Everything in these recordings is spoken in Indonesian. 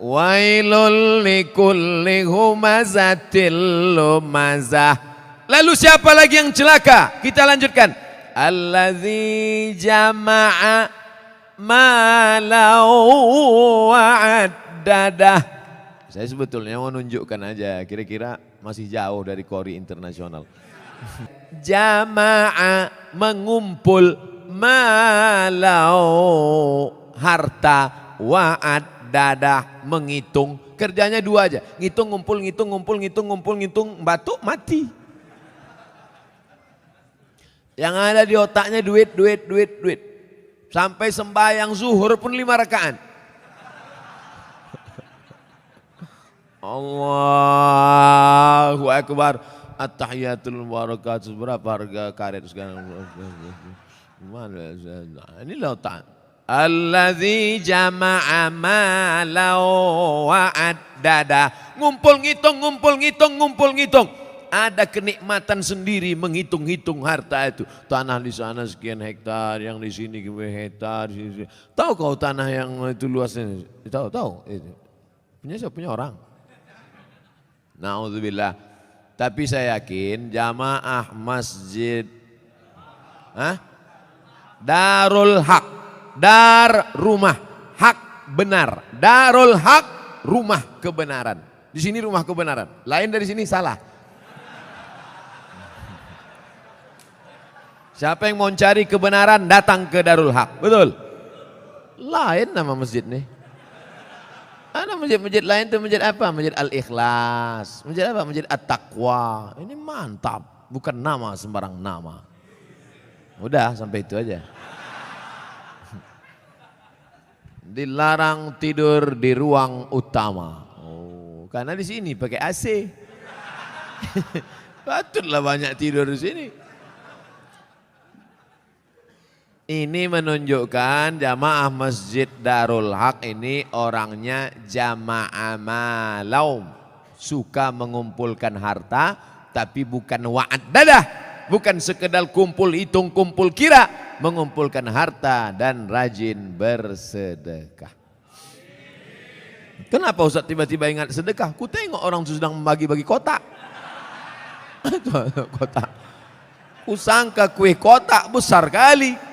Wailul likulli humazatil lumazah. Lalu siapa lagi yang celaka? Kita lanjutkan. Allazi jama'a malau wa'addadah. Saya sebetulnya mau nunjukkan aja, kira-kira masih jauh dari Kori internasional. Jama'a mengumpul, malau harta, wa'addadah menghitung. Kerjanya dua aja, ngitung, ngumpul, ngitung, ngumpul, ngitung, ngumpul, ngitung, batuk, mati. Yang ada di otaknya duit, duit, duit, duit. Sampai sembahyang zuhur pun 5 rakaat. Allahu Akbar. At-tahiyatul barakatuh. Berapa harga karet sekarang? Inilah otak. Allazi jama'a malau wa'addada. Ngumpul ngitung, ngumpul ngitung, ngumpul ngitung. Ada kenikmatan sendiri menghitung-hitung harta itu. Tanah di sana sekian hektar, yang di sini hektar. Tahu kau tanah yang itu luasnya? Tahu, tahu. Punya siapa? Punya orang. Na'udzubillah. Tapi saya yakin jamaah masjid Darul Haq. Dar rumah, hak benar. Darul Haq, rumah kebenaran. Di sini rumah kebenaran. Lain dari sini salah. Siapa yang mau cari kebenaran datang ke Darul Haq, betul? Lain nama masjid nih. Ada masjid-masjid lain tuh, masjid apa? Masjid Al-Ikhlas. Masjid apa? Masjid At-Taqwa. Ini mantap, bukan nama sembarang nama. Udah sampai itu aja. Dilarang tidur di ruang utama. Oh, karena di sini pakai AC. Patutlah banyak tidur di sini. Ini menunjukkan jamaah masjid Darul Haq ini orangnya jamaah malau, suka mengumpulkan harta tapi bukan wa'addadah, bukan sekedar kumpul hitung kumpul kira, mengumpulkan harta dan rajin bersedekah. Kenapa Ustaz tiba-tiba ingat sedekah? Ku tengok orang sedang membagi-bagi kotak. Kotak. Ku sangka kue kotak besar kali.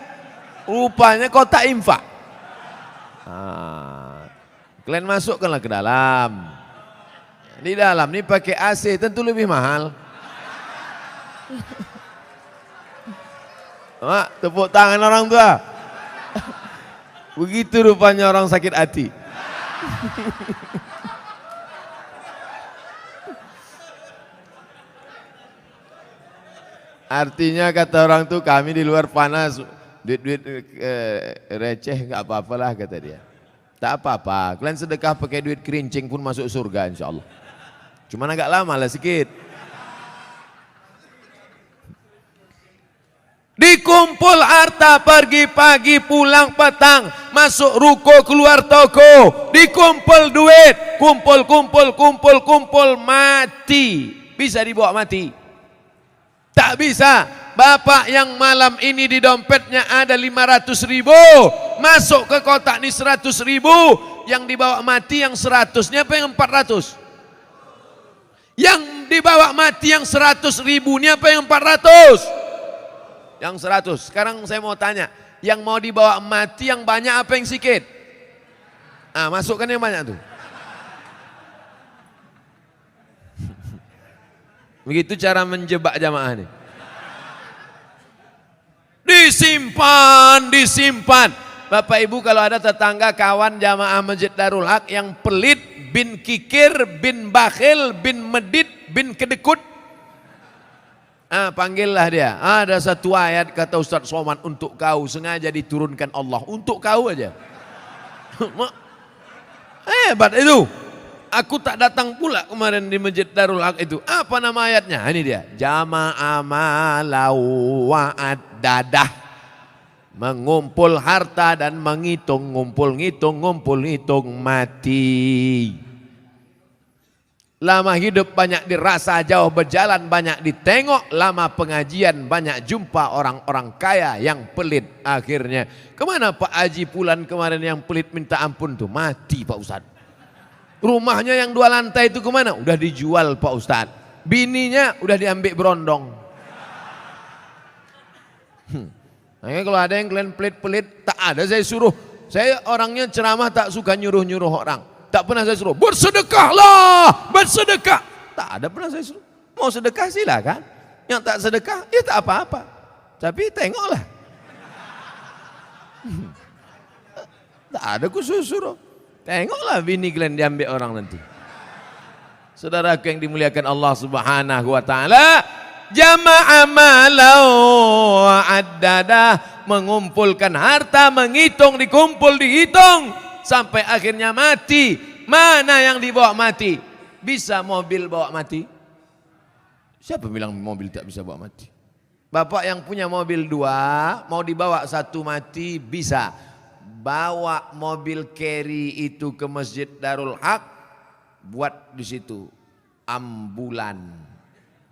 Rupanya kotak infak. Kalian masukkanlah ke dalam. Di dalam ini pakai AC tentu lebih mahal. Mak, tepuk tangan orang tua. Begitu rupanya orang sakit hati. Artinya kata orang tuh kami di luar panas. Duit-duit receh nggak apa-apalah kata dia. Tak apa-apa, kalian sedekah pakai duit kerincing pun masuk surga insya Allah. Cuman agak lama lah sikit. Dikumpul harta pergi pagi pulang petang, masuk ruko keluar toko, dikumpul duit, kumpul kumpul kumpul kumpul mati. Bisa dibawa mati? Tak bisa. Bapak yang malam ini di dompetnya ada 500.000, masuk ke kotak ini 100.000, yang dibawa mati yang 100-nya apa yang 400? Yang dibawa mati yang 100.000-nya apa yang 400? Yang 100. Sekarang saya mau tanya, yang mau dibawa mati yang banyak apa yang sedikit? Masukkan yang banyak tuh. Begitu cara menjebak jamaah nih. Disimpan, disimpan. Bapak Ibu kalau ada tetangga kawan jamaah Masjid Darul Haq yang pelit, bin kikir, bin bakhil, bin medit, bin kedekut. Panggillah dia. Ada satu ayat kata Ustaz Somad untuk kau, sengaja diturunkan Allah untuk kau aja. Hebat itu. Aku tak datang pula kemarin di Masjid Darul Haq itu. Apa nama ayatnya? Ini dia. Jama'a malau wa'addadah. Mengumpul harta dan menghitung, ngumpul ngitung mati. Lama hidup banyak dirasa, jauh berjalan banyak ditengok. Lama pengajian banyak jumpa orang-orang kaya yang pelit. Akhirnya kemana Pak Haji Pulan kemarin yang pelit minta ampun tuh? Mati Pak Ustadz. Rumahnya yang 2 lantai itu kemana? Udah dijual Pak Ustadz. Bininya udah diambil berondong. Makanya kalau ada yang kalian pelit-pelit, tak ada saya suruh. Saya orangnya ceramah tak suka nyuruh-nyuruh orang. Tak pernah saya suruh, bersedekahlah, bersedekah. Tak ada pernah saya suruh. Mau sedekah silakan. Yang tak sedekah, ya tak apa-apa. Tapi tengoklah. Tak ada khusus suruh. Tengoklah bini kalian diambil orang nanti. Saudaraku yang dimuliakan Allah Subhanahu wa taala, jama'a malau addada, mengumpulkan harta, menghitung, dikumpul, dihitung sampai akhirnya mati. Mana yang dibawa mati? Bisa mobil bawa mati? Siapa bilang mobil tak bisa bawa mati? Bapak yang punya mobil 2 mau dibawa 1 mati bisa. Bawa mobil carry itu ke Masjid Darul Haq, buat di situ ambulan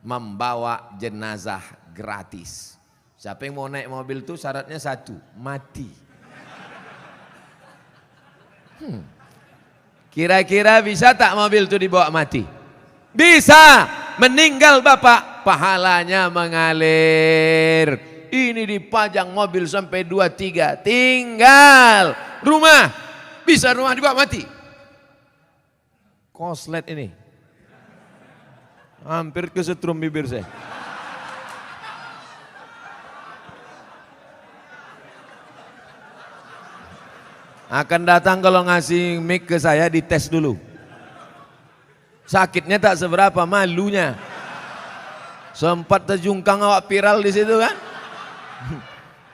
membawa jenazah gratis. Siapa yang mau naik mobil itu syaratnya 1, mati. Kira-kira bisa tak mobil itu dibawa mati? Bisa. Meninggal bapak, pahalanya mengalir. Ini dipajang mobil sampai 2-3, tinggal rumah. Bisa rumah dibawa mati? Koslet ini. Hampir kesetrum bibir saya. Akan datang kalau ngasih mic ke saya dites dulu. Sakitnya tak seberapa, malunya. Sempat terjungkang awak viral di situ kan?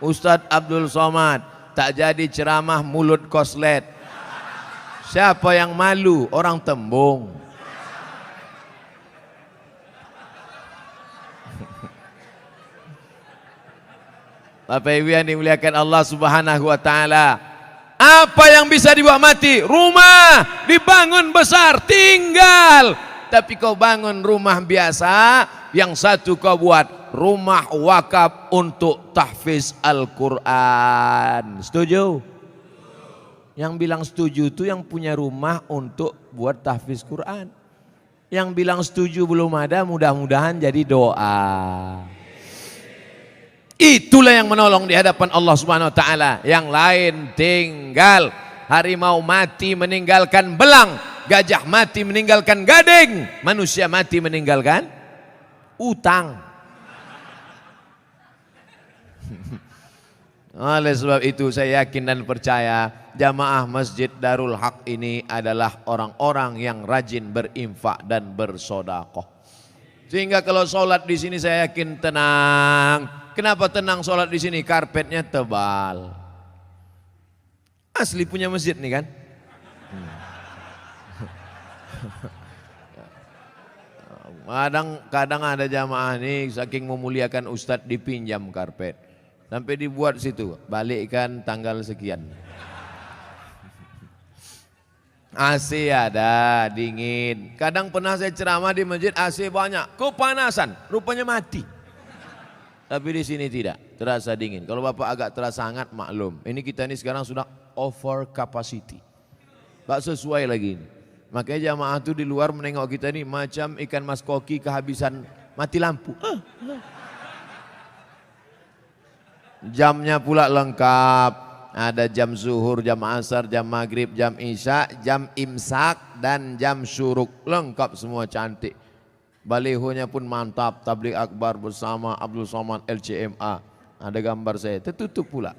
Ustadz Abdul Somad tak jadi ceramah mulut koslet. Siapa yang malu? Orang Tembung. Bapak Ibu yang dimuliakan Allah Subhanahu wa taala, apa yang bisa dibawa mati? Rumah dibangun besar, tinggal. Tapi kau bangun rumah biasa, yang satu kau buat rumah wakaf untuk tahfiz Al-Quran. Setuju? Yang bilang setuju itu yang punya rumah untuk buat tahfiz Quran. Yang bilang setuju belum ada, mudah-mudahan jadi doa. Itulah yang menolong di hadapan Allah Subhanahu wa taala. Yang lain tinggal. Harimau mati meninggalkan belang, gajah mati meninggalkan gading, manusia mati meninggalkan utang. Oleh sebab itu saya yakin dan percaya jamaah Masjid Darul Haq ini adalah orang-orang yang rajin berinfak dan bersedekah. Sehingga kalau sholat di sini saya yakin tenang. Kenapa tenang sholat di sini? Karpetnya tebal. Asli punya masjid nih kan? Kadang ada jamaah nih saking memuliakan ustadz dipinjam karpet. Sampai dibuat situ, balikkan tanggal sekian. AC ada, dingin. Kadang pernah saya ceramah di masjid AC banyak, kepanasan, rupanya mati. Tapi di sini tidak, terasa dingin. Kalau Bapak agak terasa hangat, maklum. Ini kita ini sekarang sudah over capacity. Tak sesuai lagi ini. Makanya jamaah itu di luar menengok kita ini macam ikan mas koki kehabisan mati lampu. Jamnya pula lengkap. Ada jam zuhur, jam asar, jam maghrib, jam isya, jam imsak, dan jam syuruk. Lengkap semua cantik. Balihonya pun mantap, tabligh akbar bersama Abdul Somad LCMA. Ada gambar saya, tertutup pula.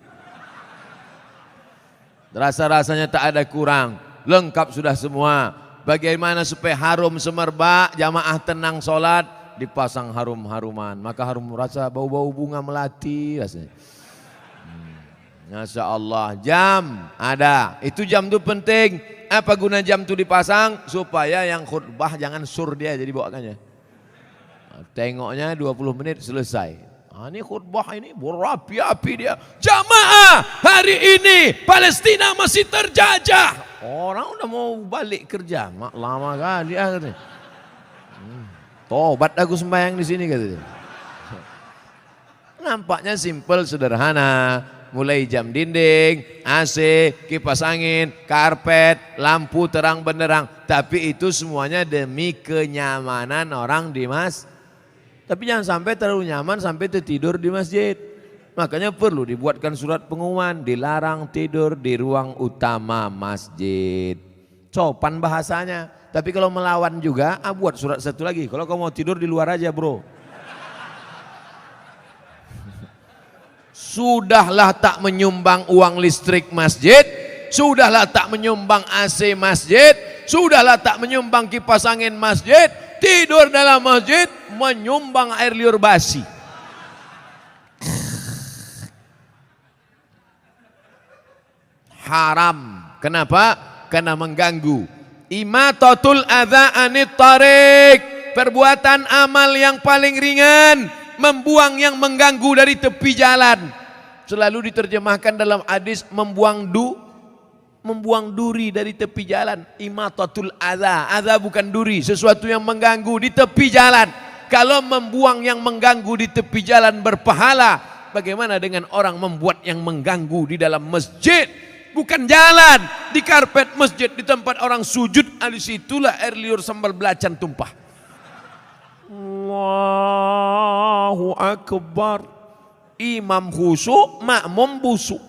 Rasa-rasanya tak ada kurang, lengkap sudah semua. Bagaimana supaya harum semerbak, jamaah tenang sholat, dipasang harum-haruman. Maka harum rasa bau-bau bunga melati rasanya. Masya Allah, jam ada, itu jam itu penting. Apa guna jam itu dipasang? Supaya yang khutbah jangan sur dia jadi bawakannya. Tengoknya 20 menit selesai. Ini khutbah ini berapi-api dia. Jamaah, hari ini Palestina masih terjajah. Orang udah mau balik kerja, lama kali dia katanya. Tobat aku sembahyang di sini katanya. Nampaknya simpel, sederhana. mulai jam dinding, AC, kipas angin, karpet, lampu terang benderang. Tapi itu semuanya demi kenyamanan orang di masjid. Tapi jangan sampai terlalu nyaman sampai tertidur di masjid. Makanya perlu dibuatkan surat pengumuman, dilarang tidur di ruang utama masjid. Sopan bahasanya. Tapi kalau melawan juga, buat surat satu lagi. Kalau kamu mau tidur di luar aja bro. Sudahlah tak menyumbang uang listrik masjid, sudahlah tak menyumbang AC masjid, sudahlah tak menyumbang kipas angin masjid, tidur dalam masjid menyumbang air liur basi. Haram. Kenapa? Karena mengganggu. Imatatul adza anit tariq, perbuatan amal yang paling ringan, membuang yang mengganggu dari tepi jalan. Selalu diterjemahkan dalam hadis membuang duri dari tepi jalan. Imatatul adza, adza bukan duri, sesuatu yang mengganggu di tepi jalan. Kalau membuang yang mengganggu di tepi jalan berpahala, bagaimana dengan orang membuat yang mengganggu di dalam masjid? Bukan jalan, di karpet masjid, di tempat orang sujud, di situlah air liur sambal belacan tumpah. Allahu Akbar. Imam khusyuk, makmum busuk.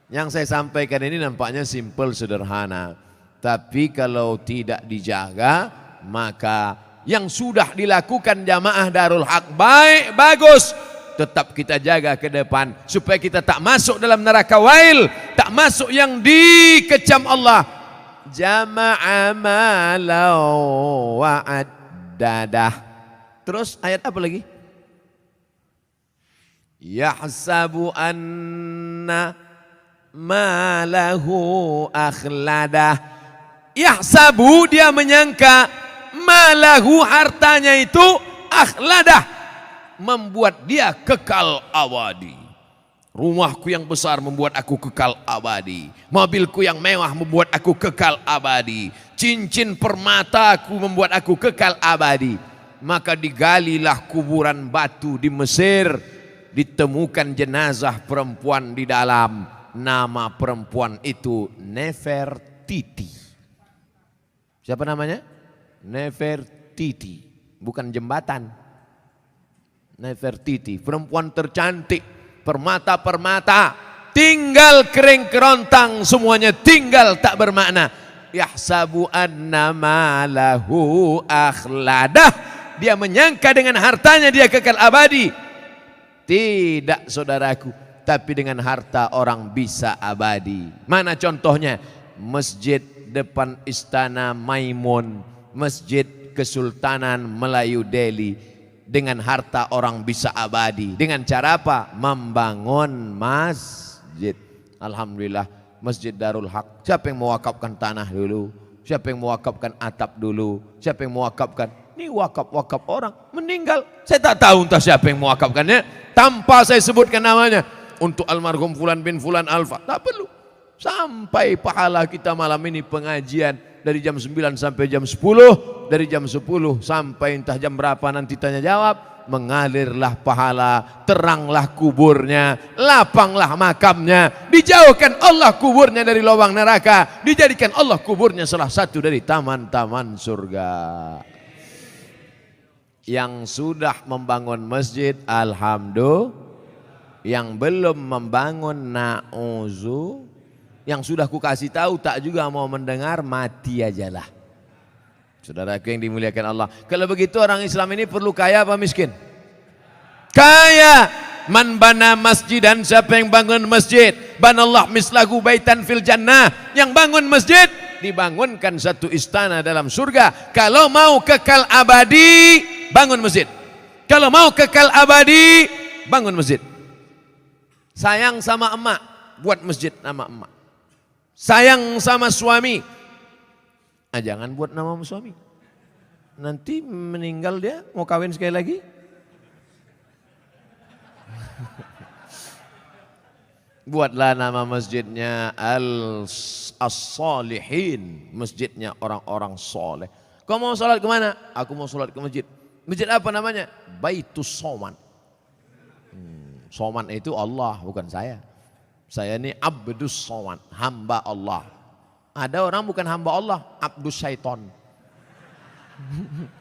Yang saya sampaikan ini nampaknya simpel, sederhana. Tapi kalau tidak dijaga, maka yang sudah dilakukan jamaah Darul Haq baik, bagus. Tetap kita jaga ke depan supaya kita tak masuk dalam neraka wail, tak masuk yang dikecam Allah. Jama'a malau wa'addadah. Terus ayat apa lagi? Yahsabu anna malahu akhladah. Yahsabu, dia menyangka, malahu, hartanya itu, akhladah, membuat dia kekal abadi. Rumahku yang besar membuat aku kekal abadi. Mobilku yang mewah membuat aku kekal abadi. Cincin permataku membuat aku kekal abadi. Maka digalilah kuburan batu di Mesir. Ditemukan jenazah perempuan di dalam. Nama perempuan itu Nefertiti. Siapa namanya? Nefertiti. Bukan jembatan. Nefertiti, perempuan tercantik, permata-permata, tinggal kering kerontang, semuanya tinggal tak bermakna. Yahsabu anna malahu akhladah. Dia menyangka dengan hartanya dia kekal abadi. Tidak, saudaraku, tapi dengan harta orang bisa abadi. Mana contohnya? Masjid depan Istana Maimun, Masjid Kesultanan Melayu Delhi. Dengan harta orang bisa abadi. Dengan cara apa? Membangun masjid. Alhamdulillah, Masjid Darul Haq. Siapa yang mewakafkan tanah dulu? Siapa yang mewakafkan atap dulu? Siapa yang mewakafkan? Ini wakaf-wakaf orang meninggal. Saya tak tahu entah siapa yang mewakafkannya. Tanpa saya sebutkan namanya. Untuk almarhum Fulan bin Fulan Alfa. Tak perlu. Sampai pahala kita malam ini pengajian. Dari jam 9 sampai jam 10. Dari jam 10 sampai entah jam berapa nanti tanya jawab. Mengalirlah pahala. Teranglah kuburnya. Lapanglah makamnya. Dijauhkan Allah kuburnya dari lubang neraka. Dijadikan Allah kuburnya salah satu dari taman-taman surga. Yang sudah membangun masjid, alhamdulillah. Yang belum membangun, na'uzu. Yang sudah ku kasih tahu tak juga mau mendengar, mati ajalah. Saudaraku yang dimuliakan Allah. Kalau begitu orang Islam ini perlu kaya apa miskin? Kaya. Man bana masjidan, siapa yang bangun masjid, banallah mislahu baitan fil jannah. Yang bangun masjid, dibangunkan satu istana dalam surga. Kalau mau kekal abadi, bangun masjid. Kalau mau kekal abadi, bangun masjid. Sayang sama emak, buat masjid nama emak. Sayang sama suami, jangan buat nama suami. Nanti meninggal dia, mau kawin sekali lagi. Buatlah nama masjidnya As-Salihin, masjidnya orang-orang soleh. Kau mau sholat kemana? Aku mau sholat ke masjid. Masjid apa namanya? Baitus Soman. Somad itu Allah, bukan saya. Saya ini abdus somad, hamba Allah. Ada orang bukan hamba Allah, abdus syaiton.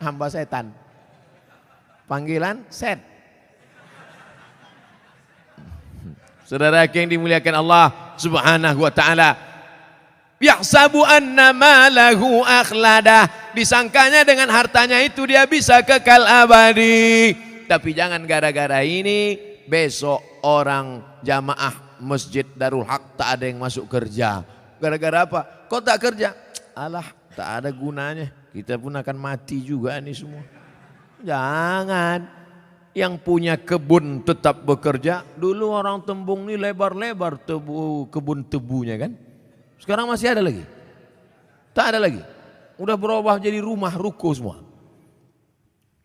Hamba setan. Panggilan set. Saudara yang dimuliakan Allah Subhanahu wa taala. Yahsabu anna malahu akhlada. Disangkanya dengan hartanya itu dia bisa kekal abadi. Tapi jangan gara-gara ini besok orang jamaah Masjid Darul Haq tak ada yang masuk kerja. Gara-gara apa? Kok tak kerja? Alah, tak ada gunanya. Kita pun akan mati juga nih semua. Jangan. Yang punya kebun tetap bekerja. Dulu orang Tembung ini lebar-lebar kebun tebunya kan. Sekarang masih ada lagi? Tak ada lagi. Udah berubah jadi rumah ruko semua.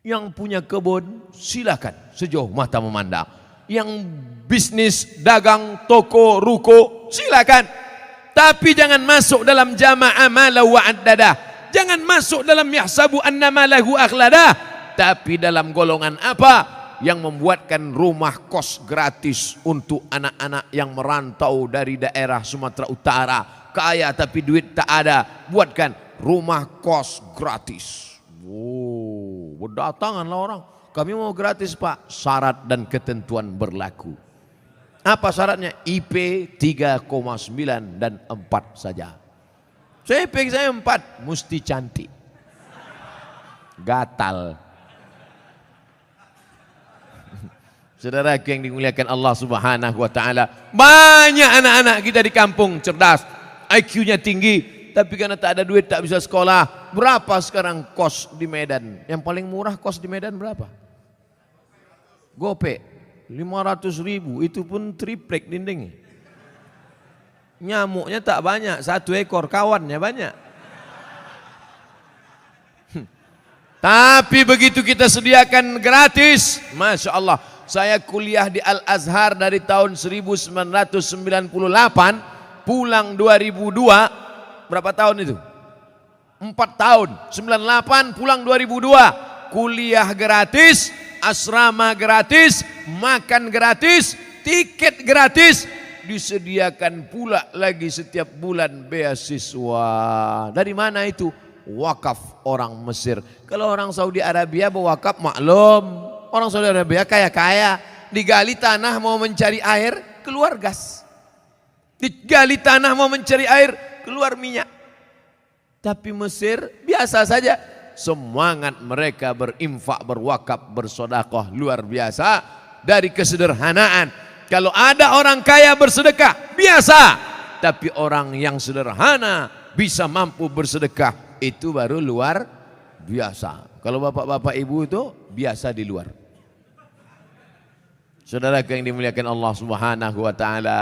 Yang punya kebun silakan sejauh mata memandang. Yang bisnis, dagang, toko, ruko silakan. Tapi jangan masuk dalam jama'a mala wa'addada. Jangan masuk dalam yahsabu annama lahu akhlada. Tapi dalam golongan apa? Yang membuatkan rumah kos gratis untuk anak-anak yang merantau dari daerah Sumatera Utara. Kaya tapi duit tak ada. Buatkan rumah kos gratis. Oh, berdatanganlah orang. Kami mau gratis Pak. Syarat dan ketentuan berlaku. Apa syaratnya? IP 3,9 dan 4 saja. IP saya 4. Mesti cantik. Gatal. Saudara yang dimuliakan Allah Subhanahu wa taala, banyak anak-anak kita di kampung cerdas, IQ-nya tinggi, tapi karena tak ada duit tak bisa sekolah. Berapa sekarang kos di Medan? Yang paling murah kos di Medan berapa? Gope 500.000, itu pun triplek dindingnya. Nyamuknya tak banyak, 1 ekor, kawannya banyak. Tapi begitu kita sediakan gratis, Masya Allah. Saya kuliah di Al-Azhar dari tahun 1998, pulang 2002, berapa tahun itu? 4 tahun, 98 pulang 2002, kuliah gratis, asrama gratis, makan gratis, tiket gratis, disediakan pula lagi setiap bulan beasiswa. Dari mana itu? Wakaf orang Mesir. Kalau orang Saudi Arabia berwakaf maklum. Orang Saudi Arabia kaya-kaya, digali tanah mau mencari air, keluar gas. Digali tanah mau mencari air, keluar minyak. Tapi Mesir biasa saja. Semangat mereka berinfak, berwakaf, bersedekah luar biasa dari kesederhanaan. Kalau ada orang kaya bersedekah, biasa. Tapi orang yang sederhana bisa mampu bersedekah, itu baru luar biasa. Kalau bapak-bapak ibu itu biasa di luar. Saudara yang dimuliakan Allah Subhanahu wa taala,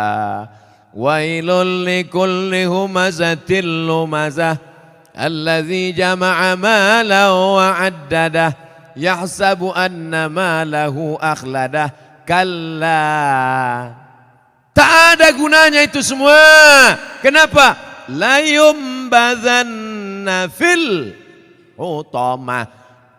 wailul likulli humazatil lumazah alladzi jama'a malan wa 'addadah yahsabu anna malahu akhladah. Kalla, tak ada gunanya itu semua. Kenapa? La yumbazanna fil hutamah.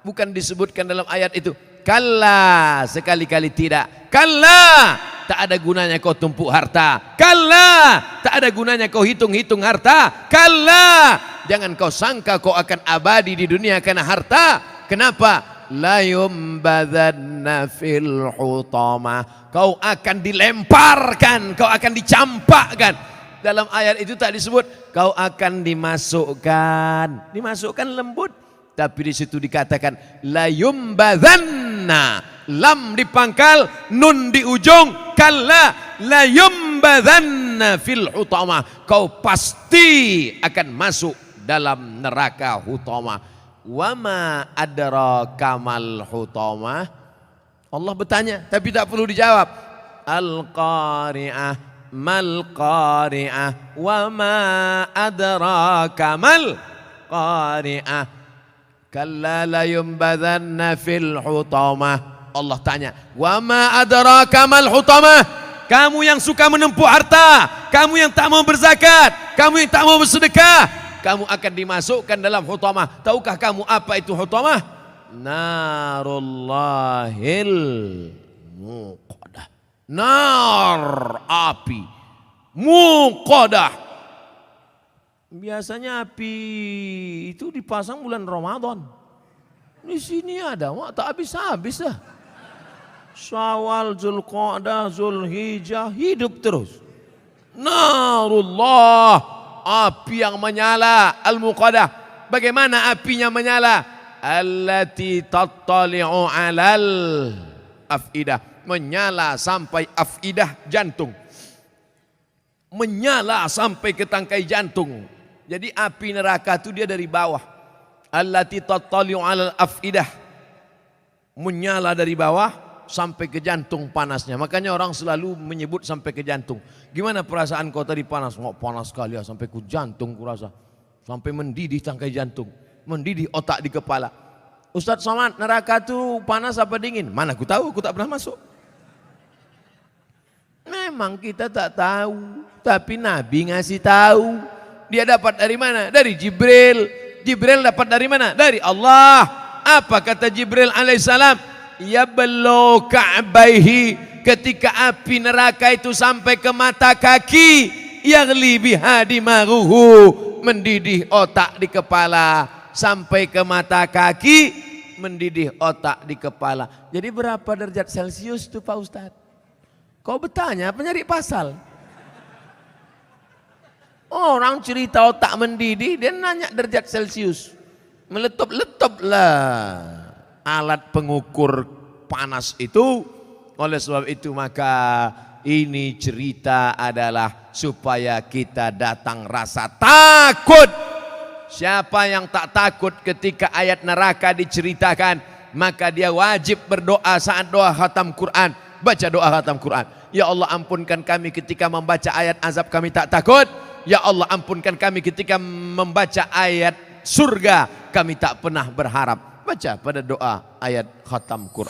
Bukan disebutkan dalam ayat itu. Kalla, sekali-kali tidak. Kalla, tak ada gunanya kau tumpuk harta. Kalla, tak ada gunanya kau hitung-hitung harta. Kalla, jangan kau sangka kau akan abadi di dunia karena harta. Kenapa? La yumbadzanna fil hutamah. Kau akan dilemparkan, kau akan dicampakkan. Dalam ayat itu tak disebut kau akan dimasukkan. Dimasukkan lembut. Tapi di situ dikatakan la yumbadzanna, lam di pangkal, nun di ujung, kalla la yumbadzanna fil hutamah. Kau pasti akan masuk dalam neraka hutamah. Wa ma adraka mal hutamah. Allah bertanya tapi tak perlu dijawab. Al-qari'ah, mal qari'ah, wa ma adraka mal qari'ah. Kalla la yumbadzanna fil hutamah. Allah tanya, wa ma adraka mal hutamah. Kamu yang suka menumpuk harta, kamu yang tak mau berzakat, kamu yang tak mau bersedekah, kamu akan dimasukkan dalam hutamah. Tahukah kamu apa itu hutamah? Narullahil muqadah. nar, api. Muqadah. Biasanya api itu dipasang bulan Ramadan. Di sini ada, wah, tak habis-habis dah. Syawal, Zulqa'dah, Zulhijjah, hidup terus. Narullah, api yang menyala. Al-Muqadah, bagaimana apinya menyala? Allati tattali'u alal afidah, menyala sampai afidah, jantung. Menyala sampai ke tangkai jantung. Jadi api neraka itu dia dari bawah. Allati tattali'u alal afidah, menyala dari bawah sampai ke jantung panasnya. Makanya orang selalu menyebut sampai ke jantung. Gimana perasaan kau tadi panas? Oh, panas sekali ya, sampai ke jantung kurasa. Sampai mendidih tangkai jantung, mendidih otak di kepala. Ustadz Somad, neraka itu panas apa dingin? Mana aku tahu, aku tak pernah masuk. Memang kita tak tahu, tapi Nabi ngasih tahu. Dia dapat dari mana? Dari Jibril. Jibril dapat dari mana? Dari Allah. Apa kata Jibril alaihissalam? Yablu ka'baihi, ketika api neraka itu sampai ke mata kaki, yaghli biha dimaruhu, mendidih otak di kepala, sampai ke mata kaki, mendidih otak di kepala. Jadi berapa derajat Celcius itu Pak Ustadz? Kau bertanya apa nyari pasal? Orang cerita otak mendidih, dia nanya derajat Celcius. Meletup-letup lah alat pengukur panas itu. Oleh sebab itu maka ini cerita adalah supaya kita datang rasa takut. Siapa yang tak takut ketika ayat neraka diceritakan, maka dia wajib berdoa saat doa khatam Quran. Baca doa khatam Quran. Ya Allah, ampunkan kami ketika membaca ayat azab, kami tak takut. Ya Allah, ampunkan kami ketika membaca ayat surga, kami tak pernah berharap. Baca pada doa ayat khatam Quran.